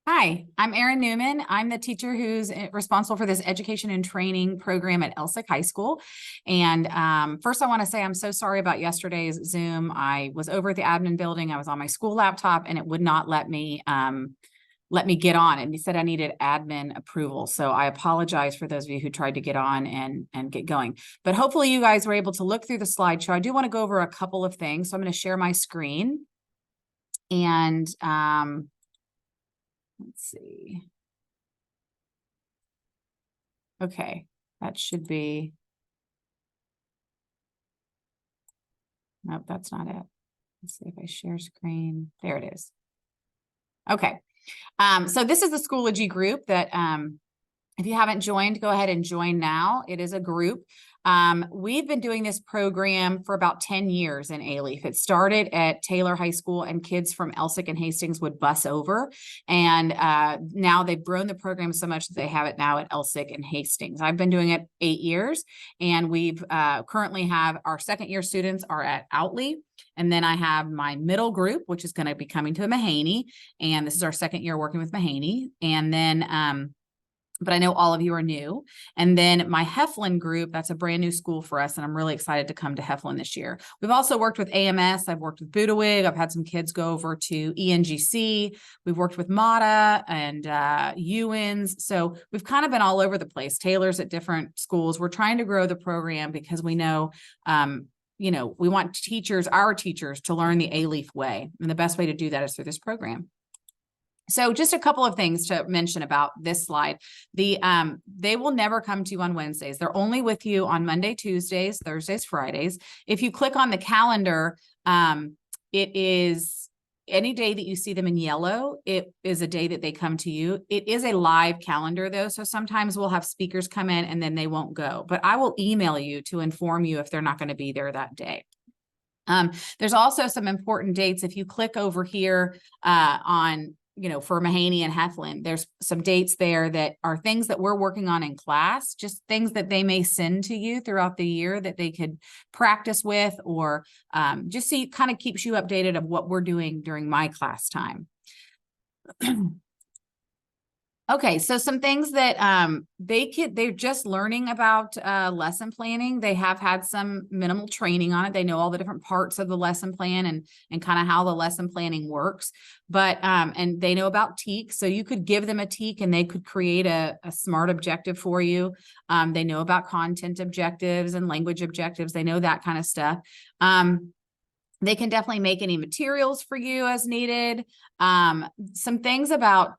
Hi, I'm Erin Newman. I'm the teacher who's responsible for this education and training program at Elsik High School. And first, I want to say I'm so sorry about yesterday's Zoom. I was over at the admin building. I was on my school laptop, and it would not let me get on. And he said I needed admin approval. So I apologize for those of you who tried to get on and get going. But hopefully, you guys were able to look through the slideshow. I do want to go over a couple of things. So I'm going to share my screen and let's see. Okay, that should be. Nope, that's not it. Let's see if I share screen. There it is. Okay. So this is the Schoology group that if you haven't joined, go ahead and join now. It is a group. We've been doing this program for about 10 years in Alief. It started at Taylor High School, and kids from Elsik and Hastings would bus over. And now they've grown the program so much that they have it now at Elsik and Hastings. I've been doing it 8 years, and we've currently have our second year students are at Outley. And then I have my middle group, which is going to be coming to Mahaney. And this is our second year working with Mahaney. And then but I know all of you are new. And then my Heflin group, that's a brand new school for us. And I'm really excited to come to Heflin this year. We've also worked with AMS. I've worked with Budewig. I've had some kids go over to ENGC. We've worked with MATA and Ewins. So we've kind of been all over the place. Taylor's at different schools. We're trying to grow the program because we know, we want teachers, our teachers, to learn the Alief way. And the best way to do that is through this program. So just a couple of things to mention about this slide. They will never come to you on Wednesdays. They're only with you on Monday, Tuesdays, Thursdays, Fridays. If you click on the calendar, it is any day that you see them in yellow, it is a day that they come to you. It is a live calendar though. So sometimes we'll have speakers come in and then they won't go, but I will email you to inform you if they're not going to be there that day. There's also some important dates. If you click over here for Mahaney and Heflin, there's some dates there that are things that we're working on in class, just things that they may send to you throughout the year that they could practice with, or just so it kind of keeps you updated of what we're doing during my class time. Okay, so some things that they're just learning about lesson planning. They have had some minimal training on it. They know all the different parts of the lesson plan and kind of how the lesson planning works. But and they know about TEAK. So you could give them a TEAK and they could create a SMART objective for you. They know about content objectives and language objectives. They know that kind of stuff. They can definitely make any materials for you as needed. Some things about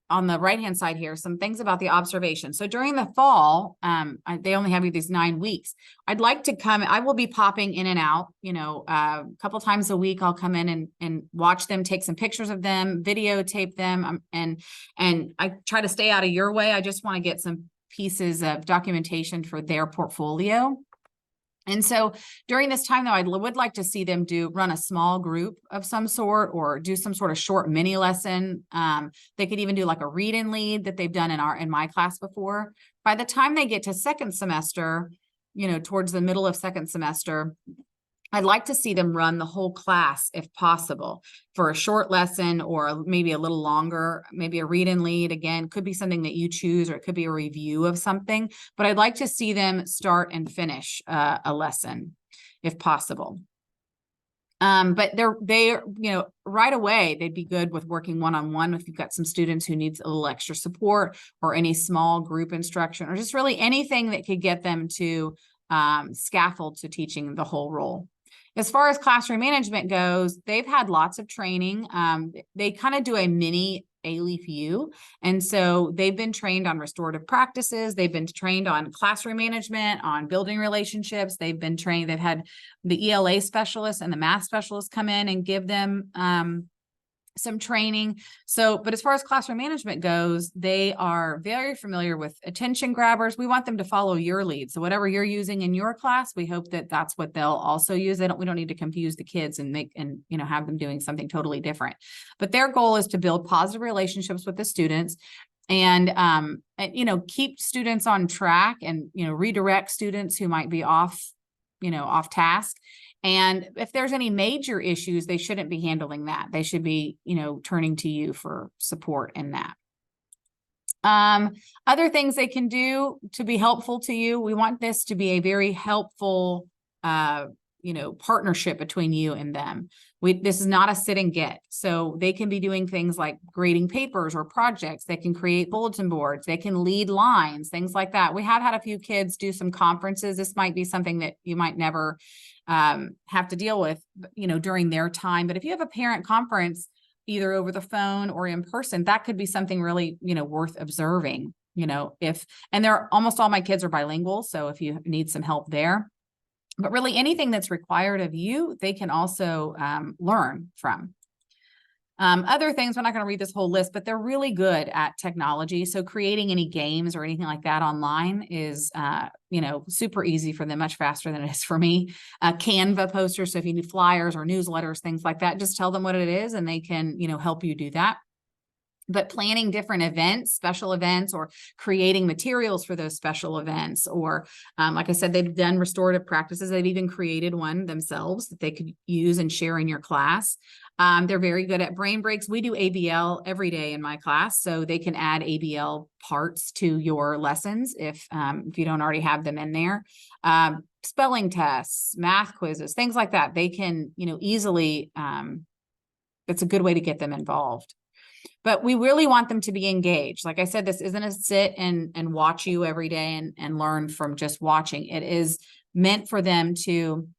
on the right-hand side here, some things about the observation. So during the fall, they only have you these 9 weeks. I'd like to come, I will be popping in and out, a couple times a week. I'll come in and watch them, take some pictures of them, videotape them, and I try to stay out of your way. I just want to get some pieces of documentation for their portfolio. And so during this time, though, I would like to see them run a small group of some sort or do some sort of short mini lesson. They could even do like a read and lead that they've done in my class before. By the time they get to second semester, towards the middle of second semester, I'd like to see them run the whole class if possible for a short lesson or maybe a little longer, maybe a read and lead. Again, could be something that you choose, or it could be a review of something, but I'd like to see them start and finish a lesson if possible. But they're right away, they'd be good with working one-on-one if you've got some students who needs a little extra support, or any small group instruction, or just really anything that could get them to scaffold to teaching the whole role. As far as classroom management goes, they've had lots of training. They kind of do a mini Alief U. And so they've been trained on restorative practices. They've been trained on classroom management, on building relationships. They've been trained, they've had the ELA specialists and the math specialists come in and give them some training. So, but as far as classroom management goes, they are very familiar with attention grabbers. We want them to follow your lead. So whatever you're using in your class, we hope that that's what they'll also use. We don't need to confuse the kids and have them doing something totally different. But their goal is to build positive relationships with the students and keep students on track and, redirect students who might be off task, And if there's any major issues, they shouldn't be handling that. They should be, turning to you for support in that. Other things they can do to be helpful to you. We want this to be a very helpful, partnership between you and them. This is not a sit and get. So they can be doing things like grading papers or projects. They can create bulletin boards. They can lead lines, things like that. We have had a few kids do some conferences. This might be something that you might never have to deal with, during their time. But if you have a parent conference, either over the phone or in person, that could be something really, worth observing, and almost all my kids are bilingual. So if you need some help there, but really anything that's required of you, they can also learn from. Other things, we're not going to read this whole list, but they're really good at technology. So creating any games or anything like that online is, super easy for them, much faster than it is for me. Canva posters. So if you need flyers or newsletters, things like that, just tell them what it is and they can, help you do that. But planning different events, special events, or creating materials for those special events, or like I said, they've done restorative practices. They've even created one themselves that they could use and share in your class. They're very good at brain breaks. We do ABL every day in my class, so they can add ABL parts to your lessons if you don't already have them in there. Spelling tests, math quizzes, things like that. They can, easily, it's a good way to get them involved. But we really want them to be engaged. Like I said, this isn't a sit and watch you every day and learn from just watching. It is meant for them to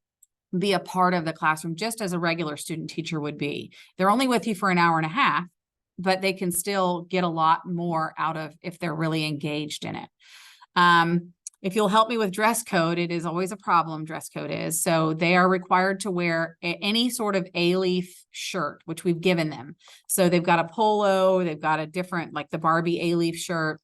be a part of the classroom, just as a regular student teacher would be. They're only with you for an hour and a half, but they can still get a lot more out of if they're really engaged in it. If you'll help me with dress code, it is always a problem, dress code is. So they are required to wear any sort of A-leaf shirt, which we've given them. So they've got a polo, they've got a different, like the Barbie A-leaf shirt,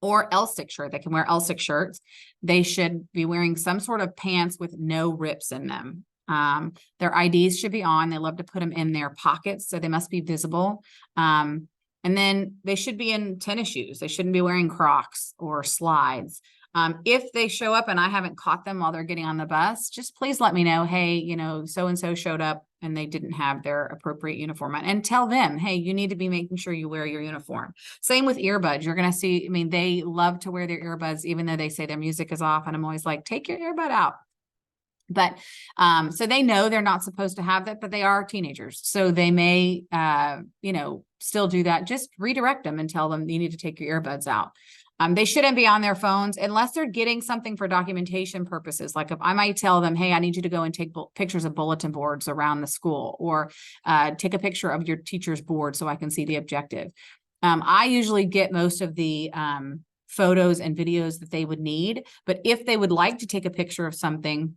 or Elstick shirt. They can wear Elstick shirts. They should be wearing some sort of pants with no rips in them. Their IDs should be on. They love to put them in their pockets, so they must be visible. And then they should be in tennis shoes. They shouldn't be wearing Crocs or slides. If they show up and I haven't caught them while they're getting on the bus, just please let me know, hey, so-and-so showed up and they didn't have their appropriate uniform on, and tell them, hey, you need to be making sure you wear your uniform. Same with earbuds. You're going to see, they love to wear their earbuds, even though they say their music is off. And I'm always like, take your earbud out. But, so they know they're not supposed to have that, but they are teenagers. So they may, still do that. Just redirect them and tell them you need to take your earbuds out. They shouldn't be on their phones unless they're getting something for documentation purposes. Like if I might tell them, hey, I need you to go and take pictures of bulletin boards around the school, or take a picture of your teacher's board so I can see the objective. I usually get most of the photos and videos that they would need, but if they would like to take a picture of something,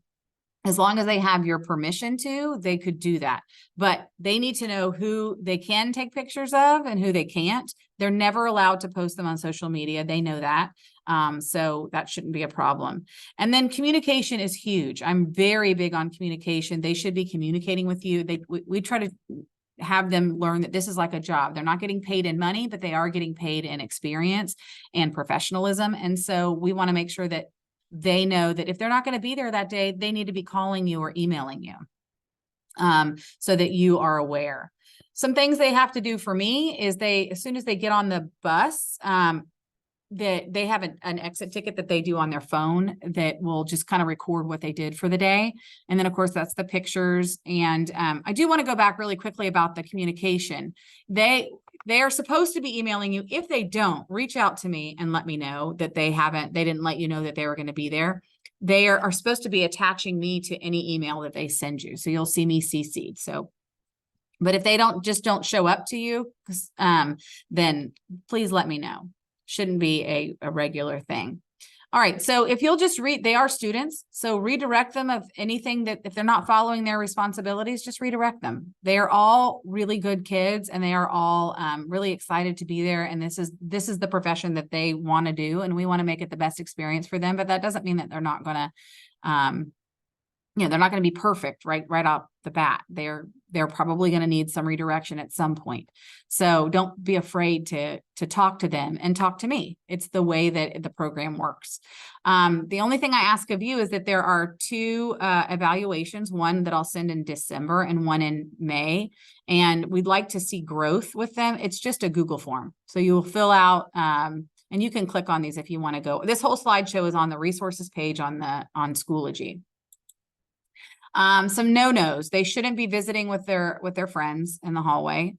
as long as they have your permission to, they could do that. But they need to know who they can take pictures of and who they can't. They're never allowed to post them on social media. They know that. So that shouldn't be a problem. And then communication is huge. I'm very big on communication. They should be communicating with you. We try to have them learn that this is like a job. They're not getting paid in money, but they are getting paid in experience and professionalism. And so we want to make sure that they know that if they're not going to be there that day, they need to be calling you or emailing you, so that you are aware. Some things they have to do for me is as soon as they get on the bus, that they have an exit ticket that they do on their phone that will just kind of record what they did for the day. And then of course that's the pictures. And I do want to go back really quickly about the communication. They are supposed to be emailing you. If they don't, reach out to me and let me know that they didn't let you know that they were going to be there. They are supposed to be attaching me to any email that they send you. So you'll see me CC'd. So, but if they don't show up to you, then please let me know. Shouldn't be a regular thing. All right. So if you'll just they are students. So redirect them of anything that if they're not following their responsibilities, just redirect them. They are all really good kids and they are all really excited to be there. And this is the profession that they want to do. And we want to make it the best experience for them. But that doesn't mean that they're not going to, they're not going to be perfect right off the bat. They're they're probably going to need some redirection at some point. So don't be afraid to talk to them and talk to me. It's the way that the program works. The only thing I ask of you is that there are 2 evaluations, one that I'll send in December and one in May. And we'd like to see growth with them. It's just a Google form. So you'll fill out, and you can click on these if you want to go. This whole slideshow is on the resources page on Schoology. Some no-nos. They shouldn't be visiting with their friends in the hallway.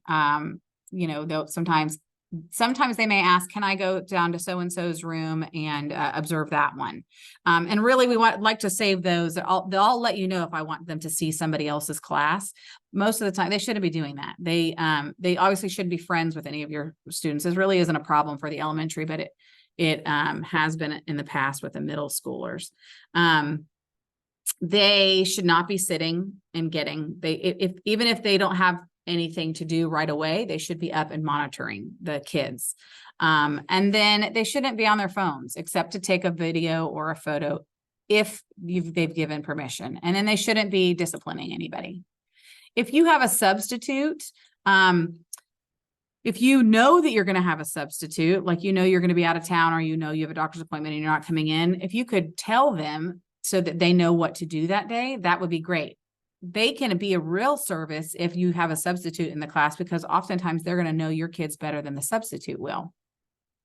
You know, they'll sometimes they may ask, can I go down to so-and-so's room and observe that one? And really we like to save those. They'll let you know if I want them to see somebody else's class. Most of the time they shouldn't be doing that. They obviously shouldn't be friends with any of your students. This really isn't a problem for the elementary, but it has been in the past with the middle schoolers. They should not be sitting and even if they don't have anything to do right away, they should be up and monitoring the kids. And then they shouldn't be on their phones except to take a video or a photo if they've given permission. And then they shouldn't be disciplining anybody. If you have a substitute, if you know that you're going to have a substitute, like you're going to be out of town, or you have a doctor's appointment and you're not coming in, if you could tell them so that they know what to do that day, that would be great. They can be a real service if you have a substitute in the class, because oftentimes they're going to know your kids better than the substitute will.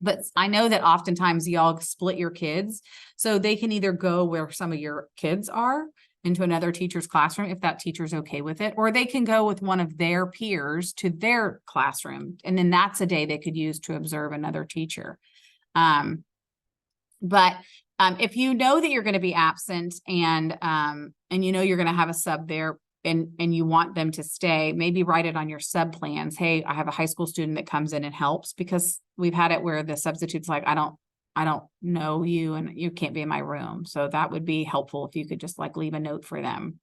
But I know that oftentimes y'all split your kids, so they can either go where some of your kids are into another teacher's classroom, if that teacher's okay with it, or they can go with one of their peers to their classroom. And then that's a day they could use to observe another teacher. But if you know that you're going to be absent and you're going to have a sub there and you want them to stay, maybe write it on your sub plans. Hey, I have a high school student that comes in and helps, because we've had it where the substitute's like, I don't know you and you can't be in my room. So that would be helpful if you could just like leave a note for them.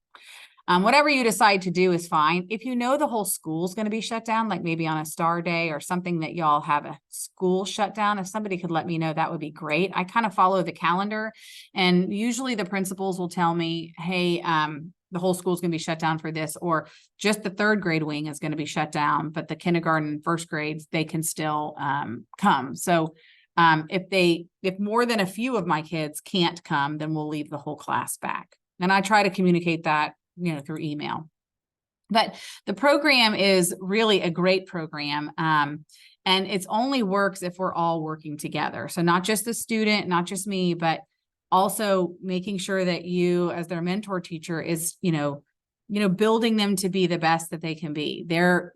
Whatever you decide to do is fine. If you know the whole school's going to be shut down, like maybe on a star day or something that y'all have a school shut down, if somebody could let me know, that would be great. I kind of follow the calendar, and usually the principals will tell me, hey, the whole school's going to be shut down for this, or just the 3rd grade wing is going to be shut down, but the kindergarten, 1st grades, they can still come. So if more than a few of my kids can't come, then we'll leave the whole class back. And I try to communicate that through email. But the program is really a great program. And it's only works if we're all working together. So not just the student, not just me, but also making sure that you as their mentor teacher is, building them to be the best that they can be. They are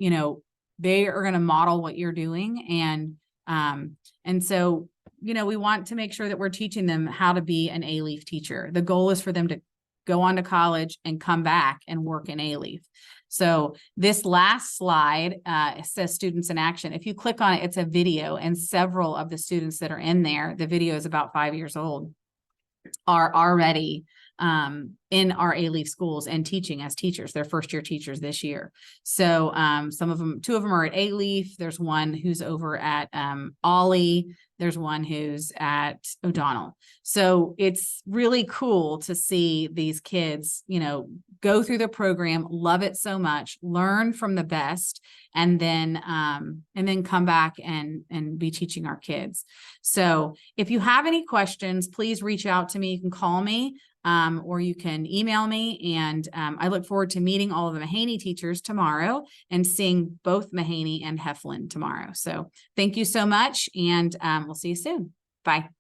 going to model what you're doing. And so, we want to make sure that we're teaching them how to be an A-LEAF teacher. The goal is for them to go on to college and come back and work in A-LEAF. So this last slide says students in action. If you click on it, it's a video, and several of the students that are in there, the video is about 5 years old, are already in our A-LEAF schools and teaching as teachers. They're 1st-year teachers this year. So some of them, 2 of them are at A-LEAF. There's one who's over at Ollie. There's one who's at O'Donnell. So it's really cool to see these kids, go through the program, love it so much, learn from the best, and then come back and be teaching our kids. So if you have any questions, please reach out to me. You can call me. Or you can email me, and I look forward to meeting all of the Mahaney teachers tomorrow and seeing both Mahaney and Heflin tomorrow. So thank you so much, and we'll see you soon. Bye.